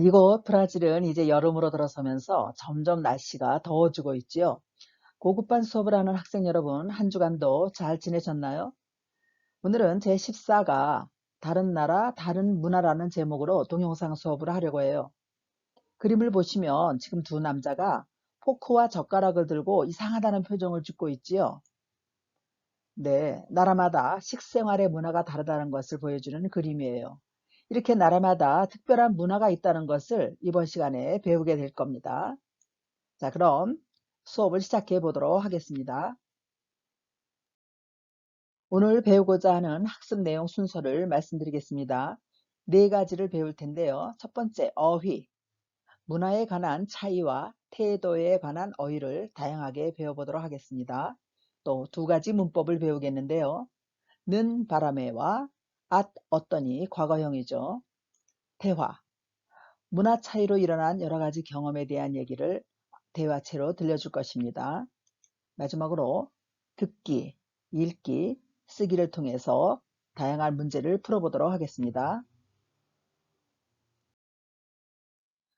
이곳 브라질은 이제 여름으로 들어서면서 점점 날씨가 더워지고 있지요. 고급반 수업을 하는 학생 여러분, 한 주간도 잘 지내셨나요? 오늘은 제14가 다른 나라, 다른 문화라는 제목으로 동영상 수업을 하려고 해요. 그림을 보시면 지금 두 남자가 포크와 젓가락을 들고 이상하다는 표정을 짓고 있지요. 네, 나라마다 식생활의 문화가 다르다는 것을 보여주는 그림이에요. 이렇게 나라마다 특별한 문화가 있다는 것을 이번 시간에 배우게 될 겁니다. 자, 그럼 수업을 시작해 보도록 하겠습니다. 오늘 배우고자 하는 학습 내용 순서를 말씀드리겠습니다. 네 가지를 배울 텐데요. 첫 번째, 어휘. 문화에 관한 차이와 태도에 관한 어휘를 다양하게 배워보도록 하겠습니다. 또 두 가지 문법을 배우겠는데요. 는 바람에와 어떠니 과거형이죠. 대화. 문화 차이로 일어난 여러 가지 경험에 대한 얘기를 대화체로 들려줄 것입니다. 마지막으로 듣기, 읽기, 쓰기를 통해서 다양한 문제를 풀어보도록 하겠습니다.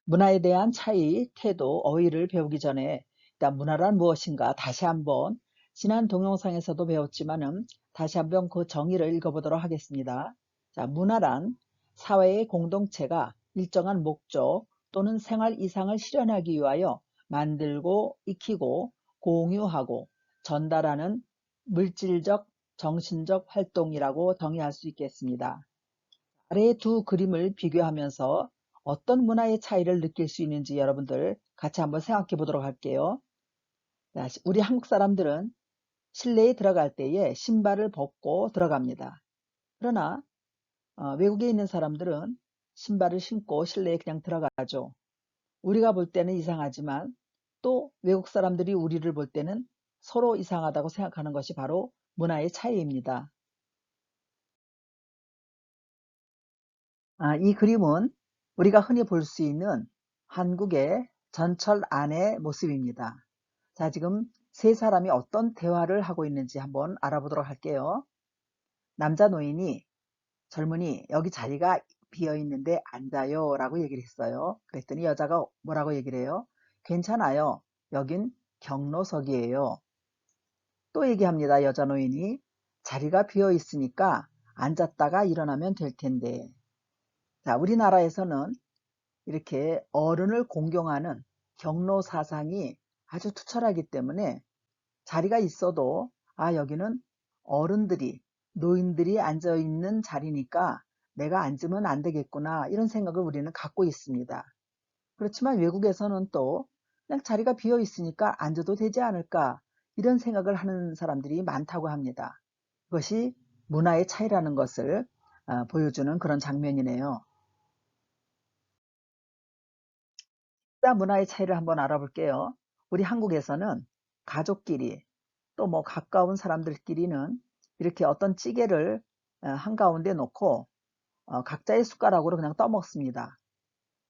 문화에 대한 차이, 태도, 어휘를 배우기 전에 일단 문화란 무엇인가 다시 한번 지난 동영상에서도 배웠지만은 다시 한번 그 정의를 읽어보도록 하겠습니다. 자, 문화란 사회의 공동체가 일정한 목적 또는 생활 이상을 실현하기 위하여 만들고 익히고 공유하고 전달하는 물질적, 정신적 활동이라고 정의할 수 있겠습니다. 아래의 두 그림을 비교하면서 어떤 문화의 차이를 느낄 수 있는지 여러분들 같이 한번 생각해 보도록 할게요. 우리 한국 사람들은 실내에 들어갈 때에 신발을 벗고 들어갑니다. 그러나 외국에 있는 사람들은 신발을 신고 실내에 그냥 들어가죠. 우리가 볼 때는 이상하지만 또 외국 사람들이 우리를 볼 때는 서로 이상하다고 생각하는 것이 바로 문화의 차이입니다. 이 그림은 우리가 흔히 볼 수 있는 한국의 전철 안의 모습입니다. 자, 지금 세 사람이 어떤 대화를 하고 있는지 한번 알아보도록 할게요. 남자 노인이 젊은이 여기 자리가 비어 있는데 앉아요 라고 얘기를 했어요. 그랬더니 여자가 뭐라고 얘기를 해요? 괜찮아요. 여긴 경로석이에요. 또 얘기합니다. 여자 노인이 자리가 비어 있으니까 앉았다가 일어나면 될 텐데. 자, 우리나라에서는 이렇게 어른을 공경하는 경로 사상이 아주 투철하기 때문에 자리가 있어도 여기는 어른들이 노인들이 앉아 있는 자리니까 내가 앉으면 안 되겠구나 이런 생각을 우리는 갖고 있습니다. 그렇지만 외국에서는 또 그냥 자리가 비어 있으니까 앉아도 되지 않을까 이런 생각을 하는 사람들이 많다고 합니다. 그것이 문화의 차이라는 것을 보여주는 그런 장면이네요. 식사 문화의 차이를 한번 알아볼게요. 우리 한국에서는 가족끼리 또 뭐 가까운 사람들끼리는 이렇게 어떤 찌개를 한가운데 놓고 각자의 숟가락으로 그냥 떠먹습니다.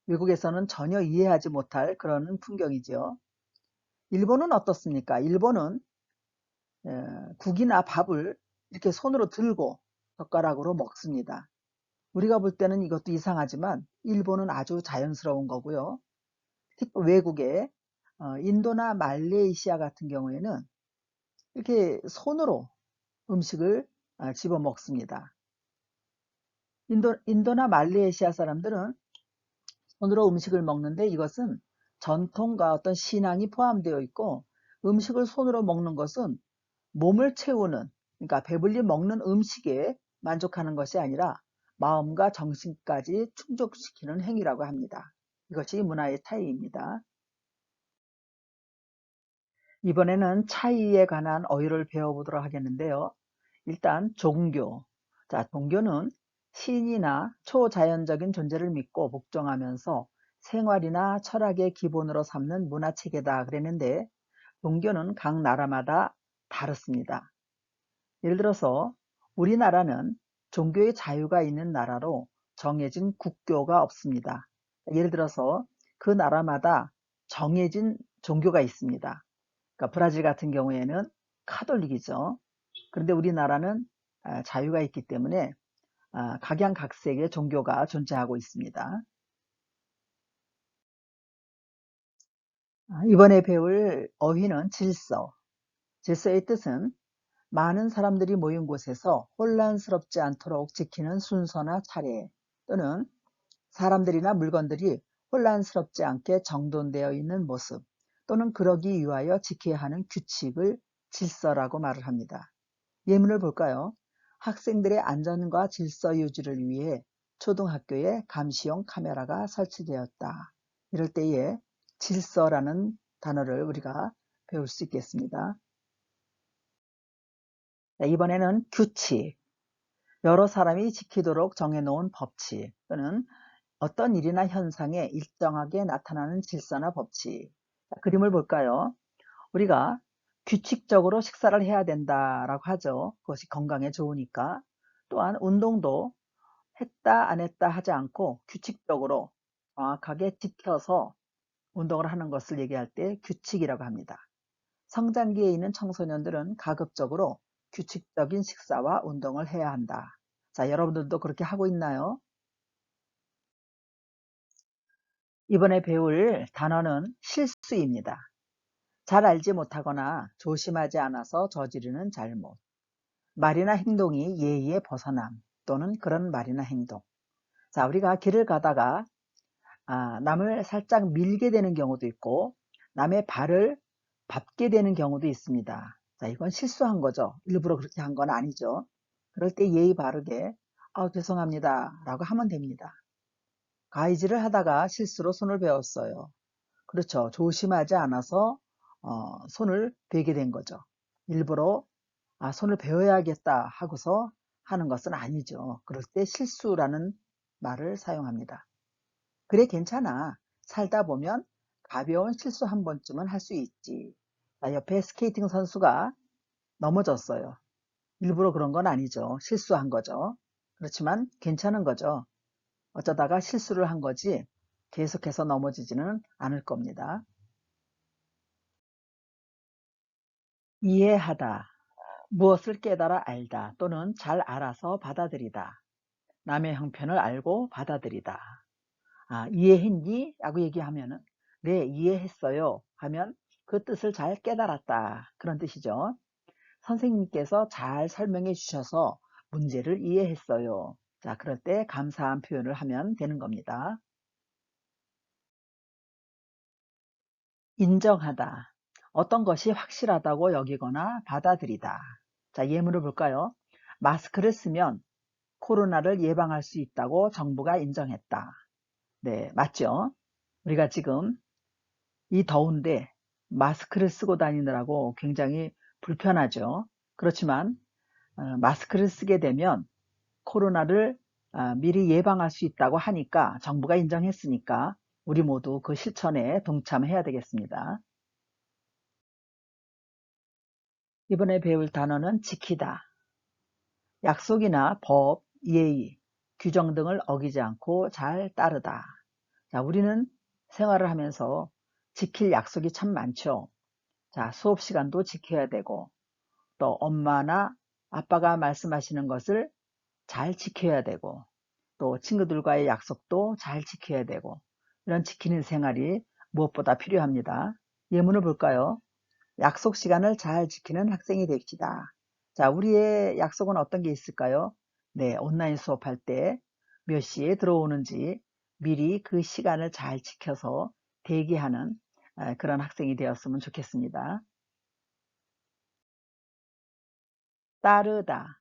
외국에서는 전혀 이해하지 못할 그런 풍경이죠. 일본은 어떻습니까? 일본은 국이나 밥을 이렇게 손으로 들고 젓가락으로 먹습니다. 우리가 볼 때는 이것도 이상하지만 일본은 아주 자연스러운 거고요. 특히 외국의 인도나 말레이시아 같은 경우에는 이렇게 손으로 음식을 집어 먹습니다. 인도나 말레이시아 사람들은 손으로 음식을 먹는데 이것은 전통과 어떤 신앙이 포함되어 있고 음식을 손으로 먹는 것은 몸을 채우는, 그러니까 배불리 먹는 음식에 만족하는 것이 아니라 마음과 정신까지 충족시키는 행위라고 합니다. 이것이 문화의 차이입니다. 이번에는 차이에 관한 어휘를 배워보도록 하겠는데요. 일단 종교. 자, 종교는 신이나 초자연적인 존재를 믿고 복종하면서 생활이나 철학의 기본으로 삼는 문화체계다 그랬는데 종교는 각 나라마다 다릅니다. 예를 들어서 우리나라는 종교의 자유가 있는 나라로 정해진 국교가 없습니다. 예를 들어서 그 나라마다 정해진 종교가 있습니다. 그러니까 브라질 같은 경우에는 카톨릭이죠. 그런데 우리나라는 자유가 있기 때문에 각양각색의 종교가 존재하고 있습니다. 이번에 배울 어휘는 질서. 질서의 뜻은 많은 사람들이 모인 곳에서 혼란스럽지 않도록 지키는 순서나 차례, 또는 사람들이나 물건들이 혼란스럽지 않게 정돈되어 있는 모습, 또는 그러기 위하여 지켜야 하는 규칙을 질서라고 말을 합니다. 예문을 볼까요? 학생들의 안전과 질서 유지를 위해 초등학교에 감시용 카메라가 설치되었다. 이럴 때에 질서라는 단어를 우리가 배울 수 있겠습니다. 이번에는 규칙, 여러 사람이 지키도록 정해놓은 법칙, 또는 어떤 일이나 현상에 일정하게 나타나는 질서나 법칙. 그림을 볼까요? 우리가 규칙적으로 식사를 해야 된다라고 하죠. 그것이 건강에 좋으니까. 또한 운동도 했다 안 했다 하지 않고 규칙적으로 정확하게 지켜서 운동을 하는 것을 얘기할 때 규칙이라고 합니다. 성장기에 있는 청소년들은 가급적으로 규칙적인 식사와 운동을 해야 한다. 자, 여러분들도 그렇게 하고 있나요? 이번에 배울 단어는 실수입니다. 잘 알지 못하거나 조심하지 않아서 저지르는 잘못. 말이나 행동이 예의에 벗어남, 또는 그런 말이나 행동. 자, 우리가 길을 가다가 남을 살짝 밀게 되는 경우도 있고 남의 발을 밟게 되는 경우도 있습니다. 자, 이건 실수한 거죠. 일부러 그렇게 한 건 아니죠. 그럴 때 예의 바르게 죄송합니다 라고 하면 됩니다. 가위질을 하다가 실수로 손을 베었어요. 그렇죠. 조심하지 않아서 손을 베게 된 거죠. 일부러 손을 베어야겠다 하고서 하는 것은 아니죠. 그럴 때 실수라는 말을 사용합니다. 그래, 괜찮아. 살다 보면 가벼운 실수 한 번쯤은 할 수 있지. 옆에 스케이팅 선수가 넘어졌어요. 일부러 그런 건 아니죠. 실수한 거죠. 그렇지만 괜찮은 거죠. 어쩌다가 실수를 한 거지 계속해서 넘어지지는 않을 겁니다. 이해하다, 무엇을 깨달아 알다 또는 잘 알아서 받아들이다. 남의 형편을 알고 받아들이다. 이해했니? 라고 얘기하면은 네, 이해했어요 하면 그 뜻을 잘 깨달았다, 그런 뜻이죠. 선생님께서 잘 설명해 주셔서 문제를 이해했어요. 자, 그럴 때 감사한 표현을 하면 되는 겁니다. 인정하다, 어떤 것이 확실하다고 여기거나 받아들이다. 자, 예문을 볼까요? 마스크를 쓰면 코로나를 예방할 수 있다고 정부가 인정했다. 네, 맞죠? 우리가 지금 이 더운데 마스크를 쓰고 다니느라고 굉장히 불편하죠. 그렇지만 마스크를 쓰게 되면 코로나를 미리 예방할 수 있다고 하니까, 정부가 인정했으니까 우리 모두 그 실천에 동참해야 되겠습니다. 이번에 배울 단어는 지키다. 약속이나 법, 예의, 규정 등을 어기지 않고 잘 따르다. 자, 우리는 생활을 하면서 지킬 약속이 참 많죠. 자, 수업 시간도 지켜야 되고, 또 엄마나 아빠가 말씀하시는 것을 잘 지켜야 되고, 또 친구들과의 약속도 잘 지켜야 되고, 이런 지키는 생활이 무엇보다 필요합니다. 예문을 볼까요? 약속 시간을 잘 지키는 학생이 됩시다. 자, 우리의 약속은 어떤 게 있을까요? 네, 온라인 수업할 때 몇 시에 들어오는지 미리 그 시간을 잘 지켜서 대기하는 그런 학생이 되었으면 좋겠습니다. 따르다.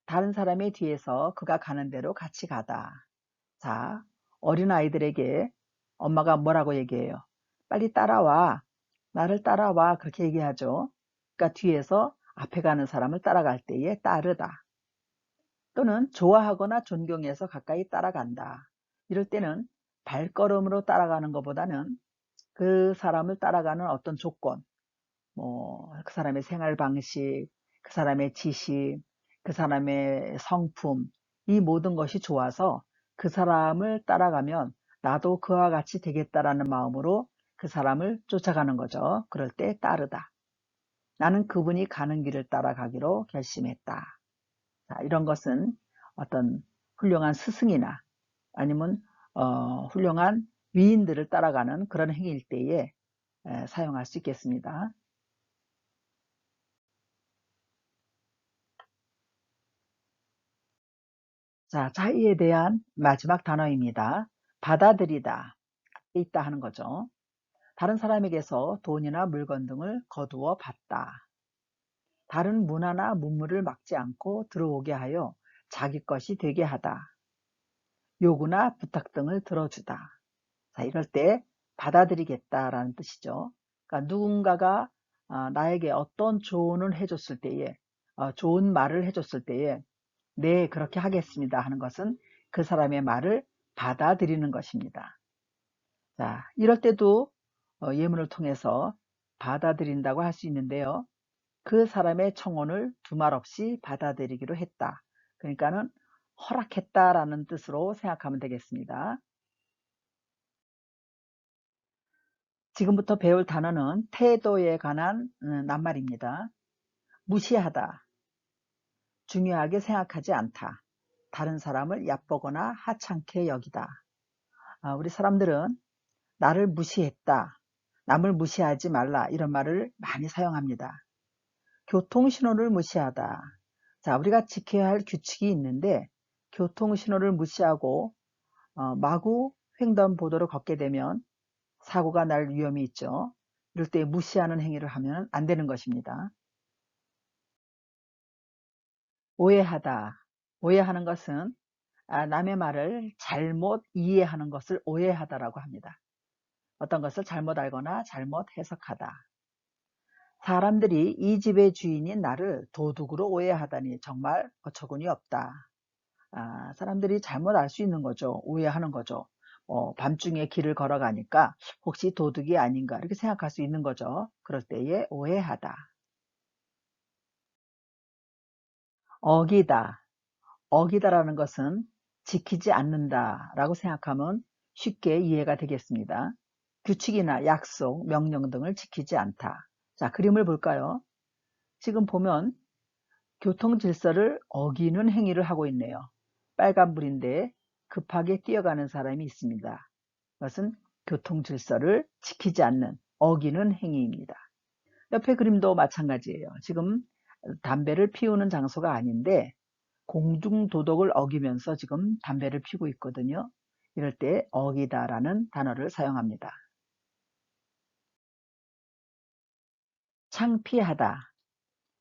다른 사람의 뒤에서 그가 가는 대로 같이 가다. 자, 어린아이들에게 엄마가 뭐라고 얘기해요? 빨리 따라와. 나를 따라와. 그렇게 얘기하죠. 그러니까 뒤에서 앞에 가는 사람을 따라갈 때에 따르다. 또는 좋아하거나 존경해서 가까이 따라간다. 이럴 때는 발걸음으로 따라가는 것보다는 그 사람을 따라가는 어떤 조건, 그 사람의 생활 방식, 그 사람의 지식, 그 사람의 성품, 이 모든 것이 좋아서 그 사람을 따라가면 나도 그와 같이 되겠다라는 마음으로 그 사람을 쫓아가는 거죠. 그럴 때 따르다. 나는 그분이 가는 길을 따라가기로 결심했다. 자, 이런 것은 어떤 훌륭한 스승이나 아니면 훌륭한 위인들을 따라가는 그런 행위일 때에 사용할 수 있겠습니다. 자, 자의에 대한 마지막 단어입니다. 받아들이다, 있다 하는 거죠. 다른 사람에게서 돈이나 물건 등을 거두어 받다. 다른 문화나 문물을 막지 않고 들어오게 하여 자기 것이 되게 하다. 요구나 부탁 등을 들어주다. 자, 이럴 때 받아들이겠다라는 뜻이죠. 그러니까 누군가가 나에게 어떤 조언을 해줬을 때에, 좋은 말을 해줬을 때에, 네, 그렇게 하겠습니다 하는 것은 그 사람의 말을 받아들이는 것입니다. 자, 이럴 때도 예문을 통해서 받아들인다고 할 수 있는데요. 그 사람의 청혼을 두말 없이 받아들이기로 했다. 그러니까는 허락했다라는 뜻으로 생각하면 되겠습니다. 지금부터 배울 단어는 태도에 관한 낱말입니다. 무시하다, 중요하게 생각하지 않다, 다른 사람을 얕보거나 하찮게 여기다. 우리 사람들은 나를 무시했다, 남을 무시하지 말라 이런 말을 많이 사용합니다. 교통신호를 무시하다. 자, 우리가 지켜야 할 규칙이 있는데 교통신호를 무시하고 마구 횡단보도를 걷게 되면 사고가 날 위험이 있죠. 이럴 때 무시하는 행위를 하면 안 되는 것입니다. 오해하다. 오해하는 것은 남의 말을 잘못 이해하는 것을 오해하다라고 합니다. 어떤 것을 잘못 알거나 잘못 해석하다. 사람들이 이 집의 주인인 나를 도둑으로 오해하다니 정말 어처구니 없다. 사람들이 잘못 알 수 있는 거죠. 오해하는 거죠. 밤중에 길을 걸어가니까 혹시 도둑이 아닌가 이렇게 생각할 수 있는 거죠. 그럴 때에 오해하다. 어기다. 어기다라는 것은 지키지 않는다라고 생각하면 쉽게 이해가 되겠습니다. 규칙이나 약속, 명령 등을 지키지 않다. 자, 그림을 볼까요? 지금 보면 교통 질서를 어기는 행위를 하고 있네요. 빨간불인데 급하게 뛰어가는 사람이 있습니다. 그것은 교통 질서를 지키지 않는, 어기는 행위입니다. 옆에 그림도 마찬가지예요. 지금 담배를 피우는 장소가 아닌데 공중도덕을 어기면서 지금 담배를 피우고 있거든요. 이럴 때 어기다라는 단어를 사용합니다. 창피하다.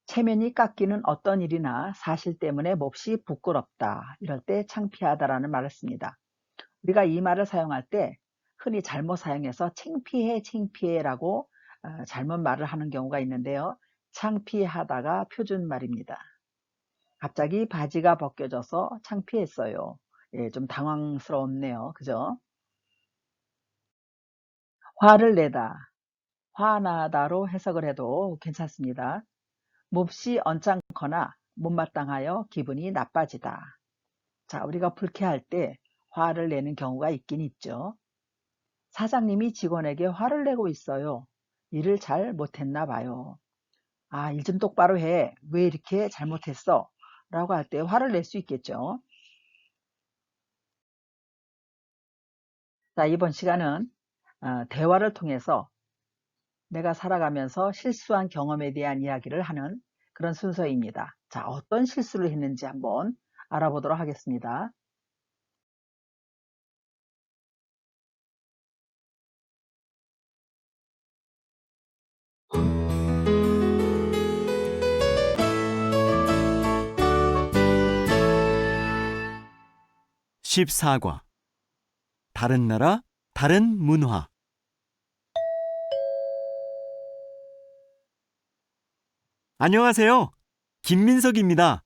체면이 깎이는 어떤 일이나 사실 때문에 몹시 부끄럽다. 이럴 때 창피하다라는 말을 씁니다. 우리가 이 말을 사용할 때 흔히 잘못 사용해서 창피해라고 잘못 말을 하는 경우가 있는데요. 창피하다가 표준말입니다. 갑자기 바지가 벗겨져서 창피했어요. 예, 좀 당황스럽네요. 그죠? 화를 내다, 화나다로 해석을 해도 괜찮습니다. 몹시 언짢거나 못마땅하여 기분이 나빠지다. 자, 우리가 불쾌할 때 화를 내는 경우가 있긴 있죠. 사장님이 직원에게 화를 내고 있어요. 일을 잘 못했나 봐요. 일 좀 똑바로 해. 왜 이렇게 잘못했어? 라고 할 때 화를 낼 수 있겠죠. 자, 이번 시간은 대화를 통해서 내가 살아가면서 실수한 경험에 대한 이야기를 하는 그런 순서입니다. 자, 어떤 실수를 했는지 한번 알아보도록 하겠습니다. 14과 다른 나라, 다른 문화. 안녕하세요. 김민석입니다.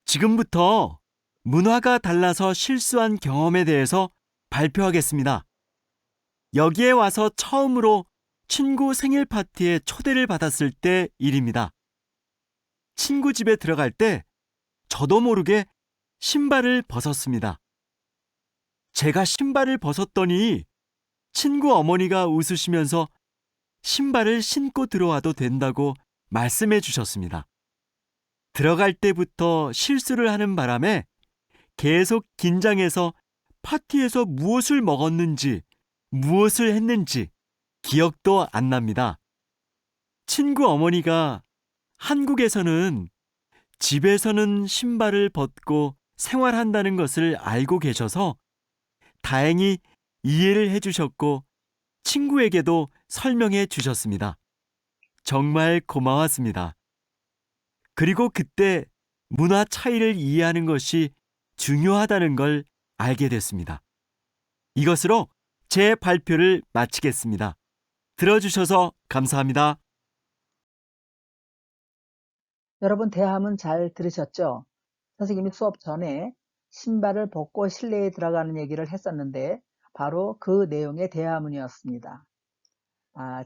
지금부터 문화가 달라서 실수한 경험에 대해서 발표하겠습니다. 여기에 와서 처음으로 친구 생일 파티에 초대를 받았을 때 일입니다. 친구 집에 들어갈 때 저도 모르게 신발을 벗었습니다. 제가 신발을 벗었더니 친구 어머니가 웃으시면서 신발을 신고 들어와도 된다고 말씀해 주셨습니다. 들어갈 때부터 실수를 하는 바람에 계속 긴장해서 파티에서 무엇을 먹었는지, 무엇을 했는지 기억도 안 납니다. 친구 어머니가 한국에서는 집에서는 신발을 벗고 생활한다는 것을 알고 계셔서 다행히 이해를 해주셨고 친구에게도 설명해 주셨습니다. 정말 고마웠습니다. 그리고 그때 문화 차이를 이해하는 것이 중요하다는 걸 알게 됐습니다. 이것으로 제 발표를 마치겠습니다. 들어주셔서 감사합니다. 여러분 대화문 잘 들으셨죠? 선생님이 수업 전에 신발을 벗고 실내에 들어가는 얘기를 했었는데 바로 그 내용의 대화문이었습니다.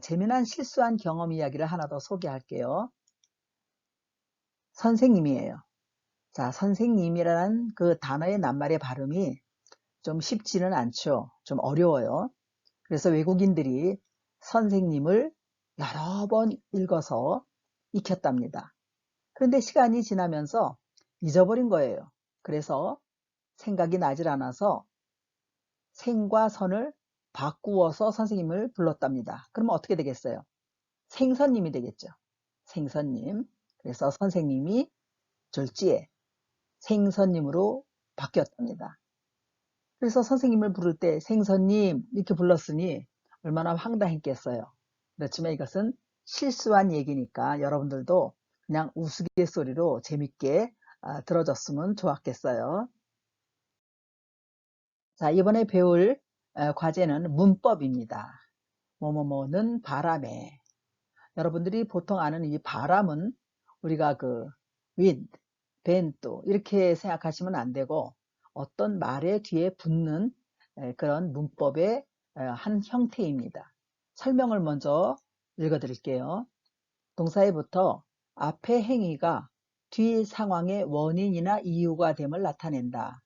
재미난 실수한 경험 이야기를 하나 더 소개할게요. 선생님이에요. 자, 선생님이라는 그 단어의 낱말의 발음이 좀 쉽지는 않죠. 좀 어려워요. 그래서 외국인들이 선생님을 여러 번 읽어서 익혔답니다. 그런데 시간이 지나면서 잊어버린 거예요. 그래서 생각이 나질 않아서 생과 선을 바꾸어서 선생님을 불렀답니다. 그러면 어떻게 되겠어요? 생선님이 되겠죠. 생선님. 그래서 선생님이 졸지에 생선님으로 바뀌었답니다. 그래서 선생님을 부를 때 생선님 이렇게 불렀으니 얼마나 황당했겠어요. 그렇지만 이것은 실수한 얘기니까 여러분들도 그냥 우스갯소리로 재밌게 들어줬으면 좋았겠어요. 자, 이번에 배울 과제는 문법입니다. 뭐뭐뭐는 바람에. 여러분들이 보통 아는 이 바람은 우리가 그 wind, vento 이렇게 생각하시면 안 되고 어떤 말의 뒤에 붙는 그런 문법의 한 형태입니다. 설명을 먼저 읽어드릴게요. 동사에부터 앞의 행위가 뒤 상황의 원인이나 이유가 됨을 나타낸다.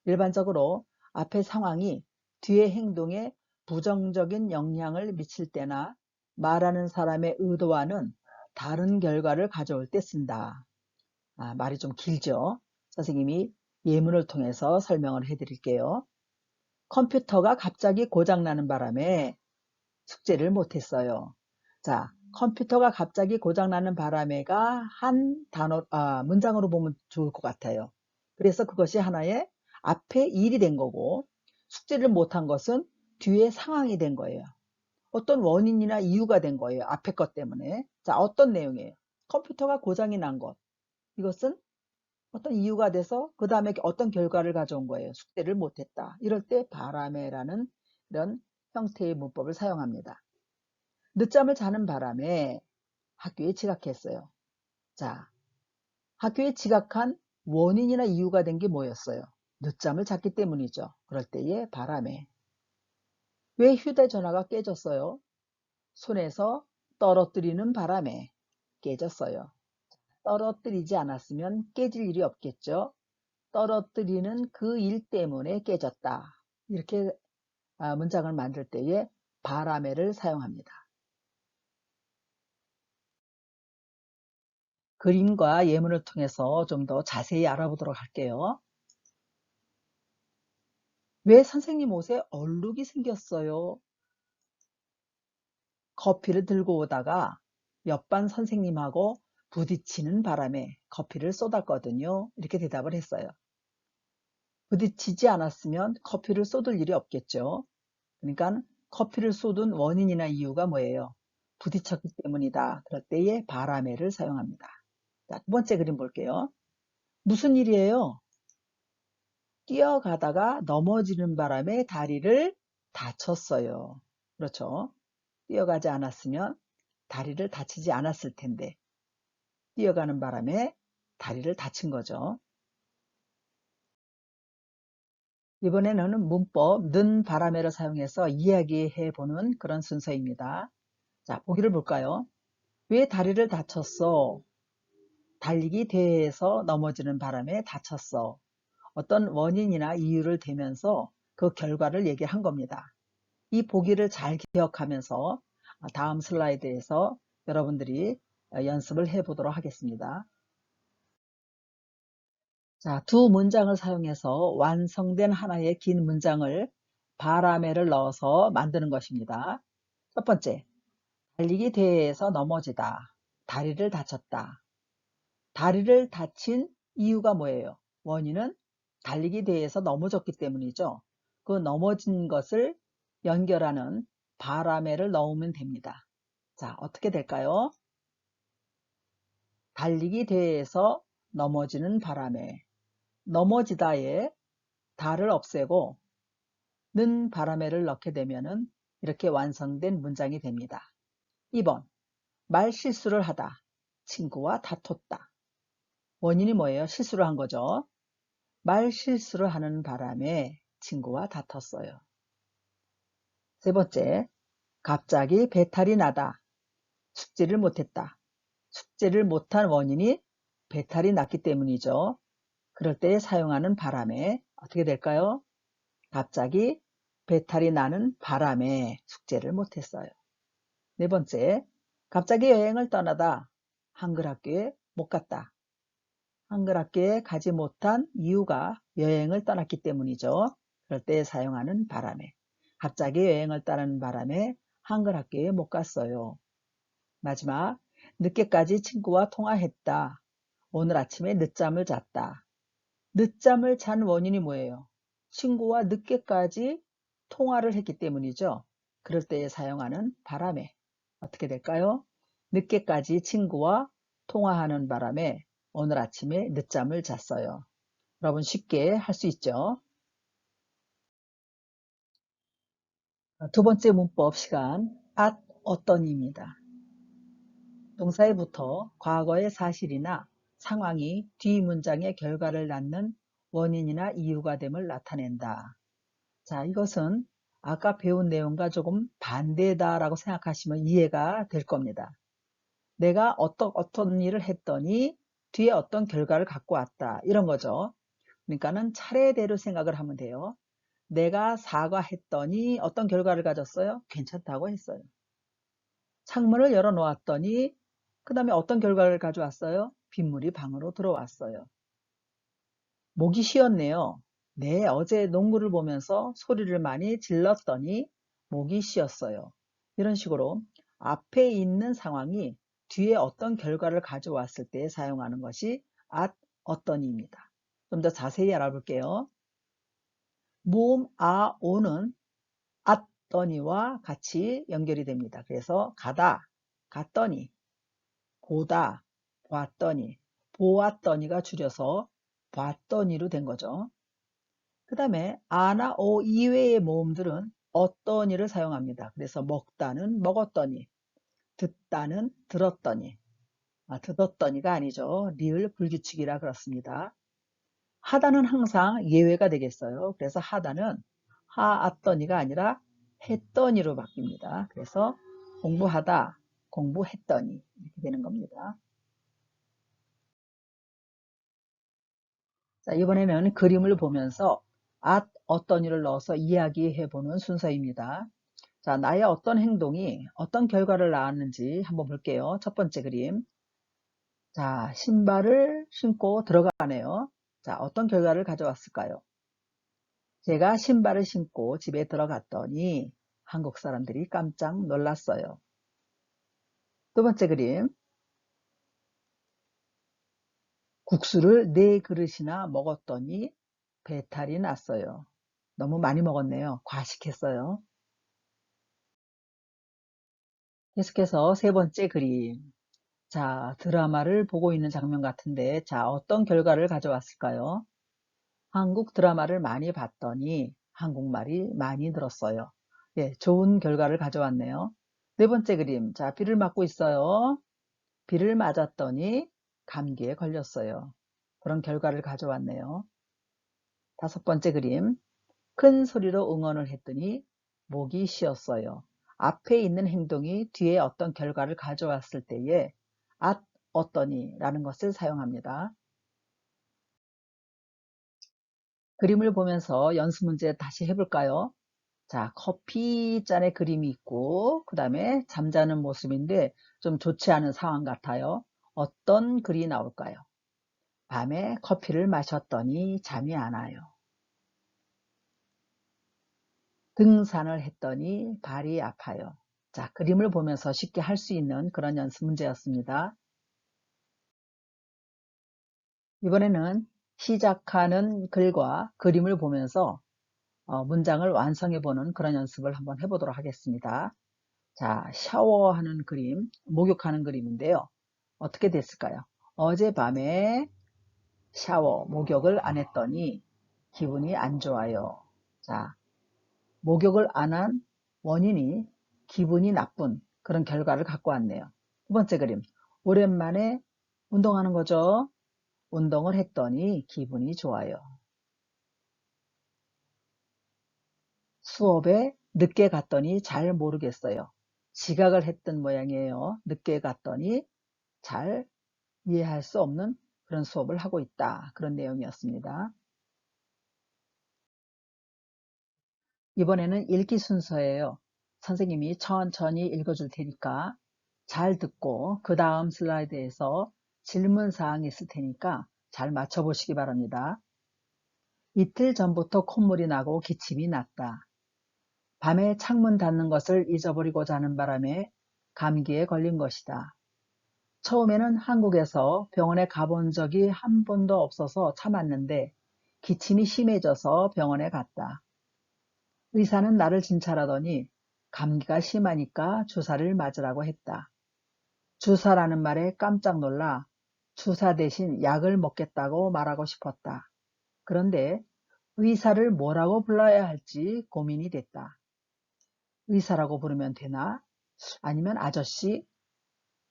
일반적으로 앞의 상황이 뒤의 행동에 부정적인 영향을 미칠 때나 말하는 사람의 의도와는 다른 결과를 가져올 때 쓴다. 말이 좀 길죠? 선생님이 예문을 통해서 설명을 해드릴게요. 컴퓨터가 갑자기 고장나는 바람에 숙제를 못했어요. 자, 컴퓨터가 갑자기 고장나는 바람에가 한 단어, 문장으로 보면 좋을 것 같아요. 그래서 그것이 하나의 앞에 일이 된 거고 숙제를 못한 것은 뒤에 상황이 된 거예요. 어떤 원인이나 이유가 된 거예요. 앞에 것 때문에. 자, 어떤 내용이에요? 컴퓨터가 고장이 난 것. 이것은 어떤 이유가 돼서 그 다음에 어떤 결과를 가져온 거예요. 숙제를 못했다. 이럴 때 바람에라는 이런 형태의 문법을 사용합니다. 늦잠을 자는 바람에 학교에 지각했어요. 자, 학교에 지각한 원인이나 이유가 된 게 뭐였어요? 늦잠을 잤기 때문이죠. 그럴 때의 바람에. 왜 휴대전화가 깨졌어요? 손에서 떨어뜨리는 바람에 깨졌어요. 떨어뜨리지 않았으면 깨질 일이 없겠죠. 떨어뜨리는 그 일 때문에 깨졌다. 이렇게 문장을 만들 때에 바람에를 사용합니다. 그림과 예문을 통해서 좀 더 자세히 알아보도록 할게요. 왜 선생님 옷에 얼룩이 생겼어요? 커피를 들고 오다가 옆반 선생님하고 부딪히는 바람에 커피를 쏟았거든요. 이렇게 대답을 했어요. 부딪히지 않았으면 커피를 쏟을 일이 없겠죠. 그러니까 커피를 쏟은 원인이나 이유가 뭐예요? 부딪혔기 때문이다. 그럴 때에 바람에를 사용합니다. 자, 두 번째 그림 볼게요. 무슨 일이에요? 뛰어가다가 넘어지는 바람에 다리를 다쳤어요. 그렇죠? 뛰어가지 않았으면 다리를 다치지 않았을 텐데 뛰어가는 바람에 다리를 다친 거죠. 이번에는 문법 는 바람에를 사용해서 이야기해 보는 그런 순서입니다. 자, 보기를 볼까요? 왜 다리를 다쳤어? 달리기 대회에서 넘어지는 바람에 다쳤어. 어떤 원인이나 이유를 대면서 그 결과를 얘기한 겁니다. 이 보기를 잘 기억하면서 다음 슬라이드에서 여러분들이 연습을 해보도록 하겠습니다. 자, 두 문장을 사용해서 완성된 하나의 긴 문장을 바람에를 넣어서 만드는 것입니다. 첫 번째, 달리기 대회에서 넘어지다. 다리를 다쳤다. 다리를 다친 이유가 뭐예요? 원인은 달리기 대회에서 넘어졌기 때문이죠. 그 넘어진 것을 연결하는 바람에를 넣으면 됩니다. 자, 어떻게 될까요? 달리기 대회에서 넘어지는 바람에, 넘어지다에 다를 없애고 는 바람에를 넣게 되면은 이렇게 완성된 문장이 됩니다. 2번, 말 실수를 하다. 친구와 다퉜다. 원인이 뭐예요? 실수를 한 거죠. 말 실수를 하는 바람에 친구와 다퉜어요. 세 번째, 갑자기 배탈이 나다. 숙제를 못했다. 숙제를 못한 원인이 배탈이 났기 때문이죠. 그럴 때 사용하는 바람에 어떻게 될까요? 갑자기 배탈이 나는 바람에 숙제를 못했어요. 네 번째, 갑자기 여행을 떠나다 한글 학교에 못 갔다. 한글 학교에 가지 못한 이유가 여행을 떠났기 때문이죠. 그럴 때 사용하는 바람에. 갑자기 여행을 떠나는 바람에 한글 학교에 못 갔어요. 마지막, 늦게까지 친구와 통화했다. 오늘 아침에 늦잠을 잤다. 늦잠을 잔 원인이 뭐예요? 친구와 늦게까지 통화를 했기 때문이죠. 그럴 때 사용하는 바람에 어떻게 될까요? 늦게까지 친구와 통화하는 바람에 오늘 아침에 늦잠을 잤어요. 여러분 쉽게 할 수 있죠? 두 번째 문법 시간, at 어떤입니다. 동사에부터 과거의 사실이나 상황이 뒤 문장의 결과를 낳는 원인이나 이유가 됨을 나타낸다. 자, 이것은 아까 배운 내용과 조금 반대다라고 생각하시면 이해가 될 겁니다. 내가 어떤 일을 했더니 뒤에 어떤 결과를 갖고 왔다. 이런 거죠. 그러니까는 차례대로 생각을 하면 돼요. 내가 사과했더니 어떤 결과를 가졌어요? 괜찮다고 했어요. 창문을 열어 놓았더니 그 다음에 어떤 결과를 가져왔어요? 빗물이 방으로 들어왔어요. 목이 쉬었네요. 네, 어제 농구를 보면서 소리를 많이 질렀더니 목이 쉬었어요. 이런 식으로 앞에 있는 상황이 뒤에 어떤 결과를 가져왔을 때 사용하는 것이 at 어떤입니다. 좀 더 자세히 알아볼게요. 모음 오는 at더니와 같이 연결이 됩니다. 그래서 가다, 갔더니, 보다, 봤더니, 보았더니가 줄여서 봤더니로 된 거죠. 그 다음에 아나 오 이외의 모음들은 어떠니를 사용합니다. 그래서 먹다는 먹었더니, 듣다는 들었더니, 듣었더니가 아니죠. 리을 불규칙이라 그렇습니다. 하다는 항상 예외가 되겠어요. 그래서 하다는 하았더니가 아니라 했더니로 바뀝니다. 그래서 공부하다, 공부했더니 이렇게 되는 겁니다. 자, 이번에는 그림을 보면서 어떠니를 넣어서 이야기해보는 순서입니다. 자, 나의 어떤 행동이 어떤 결과를 낳았는지 한번 볼게요. 첫 번째 그림. 자, 신발을 신고 들어가네요. 자, 어떤 결과를 가져왔을까요? 제가 신발을 신고 집에 들어갔더니 한국 사람들이 깜짝 놀랐어요. 두 번째 그림. 국수를 4그릇이나 먹었더니 배탈이 났어요. 너무 많이 먹었네요. 과식했어요. 계속해서 세 번째 그림. 자, 드라마를 보고 있는 장면 같은데, 자, 어떤 결과를 가져왔을까요? 한국 드라마를 많이 봤더니 한국말이 많이 늘었어요. 예, 좋은 결과를 가져왔네요. 네 번째 그림. 자, 비를 맞고 있어요. 비를 맞았더니 감기에 걸렸어요. 그런 결과를 가져왔네요. 다섯 번째 그림. 큰 소리로 응원을 했더니 목이 쉬었어요. 앞에 있는 행동이 뒤에 어떤 결과를 가져왔을 때에 어떠니 라는 것을 사용합니다. 그림을 보면서 연습 문제 다시 해볼까요? 자, 커피 잔에 그림이 있고 그 다음에 잠자는 모습인데 좀 좋지 않은 상황 같아요. 어떤 글이 나올까요? 밤에 커피를 마셨더니 잠이 안 와요. 등산을 했더니 발이 아파요. 자, 그림을 보면서 쉽게 할 수 있는 그런 연습 문제였습니다. 이번에는 시작하는 글과 그림을 보면서 문장을 완성해보는 그런 연습을 한번 해보도록 하겠습니다. 자, 샤워하는 그림, 목욕하는 그림인데요. 어떻게 됐을까요? 어젯밤에 목욕을 안 했더니 기분이 안 좋아요. 자, 목욕을 안 한 원인이 기분이 나쁜 그런 결과를 갖고 왔네요. 두 번째 그림, 오랜만에 운동하는 거죠. 운동을 했더니 기분이 좋아요. 수업에 늦게 갔더니 잘 모르겠어요. 지각을 했던 모양이에요. 늦게 갔더니 잘 이해할 수 없는 그런 수업을 하고 있다. 그런 내용이었습니다. 이번에는 읽기 순서예요. 선생님이 천천히 읽어줄 테니까 잘 듣고 그 다음 슬라이드에서 질문 사항이 있을 테니까 잘 맞춰보시기 바랍니다. 이틀 전부터 콧물이 나고 기침이 났다. 밤에 창문 닫는 것을 잊어버리고 자는 바람에 감기에 걸린 것이다. 처음에는 한국에서 병원에 가본 적이 한 번도 없어서 참았는데 기침이 심해져서 병원에 갔다. 의사는 나를 진찰하더니 감기가 심하니까 주사를 맞으라고 했다. 주사라는 말에 깜짝 놀라 주사 대신 약을 먹겠다고 말하고 싶었다. 그런데 의사를 뭐라고 불러야 할지 고민이 됐다. 의사라고 부르면 되나? 아니면 아저씨?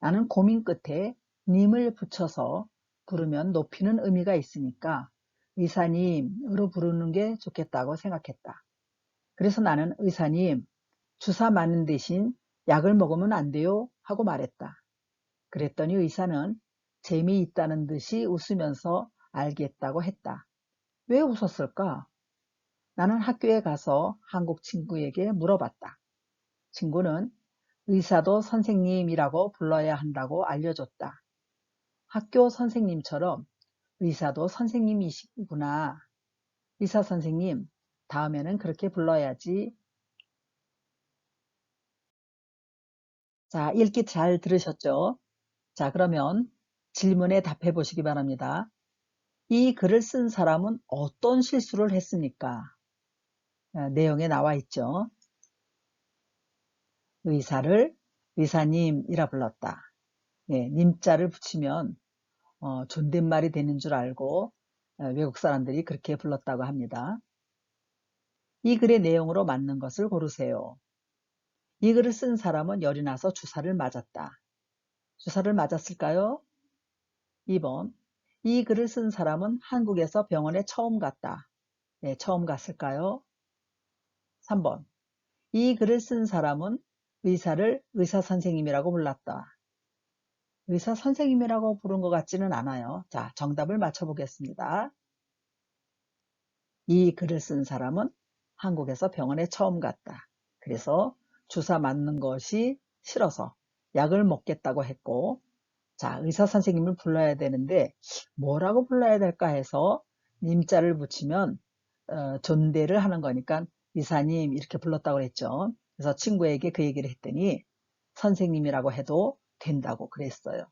나는 고민 끝에 님을 붙여서 부르면 높이는 의미가 있으니까 의사님으로 부르는 게 좋겠다고 생각했다. 그래서 나는 의사님, 주사 맞는 대신 약을 먹으면 안 돼요? 하고 말했다. 그랬더니 의사는 재미있다는 듯이 웃으면서 알겠다고 했다. 왜 웃었을까? 나는 학교에 가서 한국 친구에게 물어봤다. 친구는 의사도 선생님이라고 불러야 한다고 알려줬다. 학교 선생님처럼 의사도 선생님이시구나. 의사 선생님, 다음에는 그렇게 불러야지. 자, 읽기 잘 들으셨죠? 자, 그러면 질문에 답해 보시기 바랍니다. 이 글을 쓴 사람은 어떤 실수를 했습니까? 내용에 나와 있죠. 의사를 의사님이라 불렀다. 예, 님자를 붙이면 존댓말이 되는 줄 알고 외국 사람들이 그렇게 불렀다고 합니다. 이 글의 내용으로 맞는 것을 고르세요. 이 글을 쓴 사람은 열이 나서 주사를 맞았다. 주사를 맞았을까요? 2번. 이 글을 쓴 사람은 한국에서 병원에 처음 갔다. 네, 처음 갔을까요? 3번. 이 글을 쓴 사람은 의사를 의사 선생님이라고 불렀다. 의사 선생님이라고 부른 것 같지는 않아요. 자, 정답을 맞춰보겠습니다. 이 글을 쓴 사람은 한국에서 병원에 처음 갔다. 그래서 주사 맞는 것이 싫어서 약을 먹겠다고 했고, 자, 의사 선생님을 불러야 되는데 뭐라고 불러야 될까 해서 님자를 붙이면 존대를 하는 거니까 이사님 이렇게 불렀다고 그랬죠. 그래서 친구에게 그 얘기를 했더니 선생님이라고 해도 된다고 그랬어요.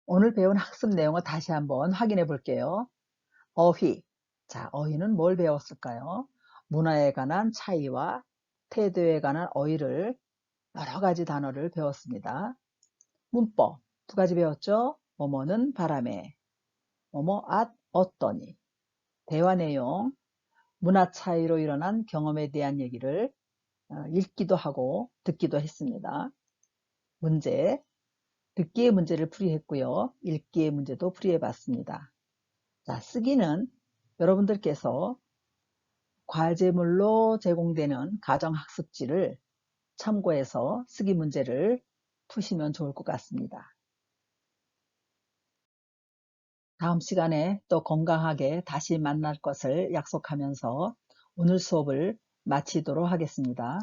오늘 배운 학습 내용을 다시 한번 확인해 볼게요. 어휘. 자, 어휘는 뭘 배웠을까요? 문화에 관한 차이와 태도에 관한 어휘를 여러 가지 단어를 배웠습니다. 문법 두 가지 배웠죠? 뭐뭐는 바람에, 뭐뭐 어떠니. 대화 내용, 문화 차이로 일어난 경험에 대한 얘기를 읽기도 하고 듣기도 했습니다. 문제, 듣기의 문제를 풀이했고요. 읽기의 문제도 풀이해봤습니다. 자, 쓰기는 여러분들께서 과제물로 제공되는 가정학습지를 참고해서 쓰기 문제를 푸시면 좋을 것 같습니다. 다음 시간에 또 건강하게 다시 만날 것을 약속하면서 오늘 수업을 마치도록 하겠습니다.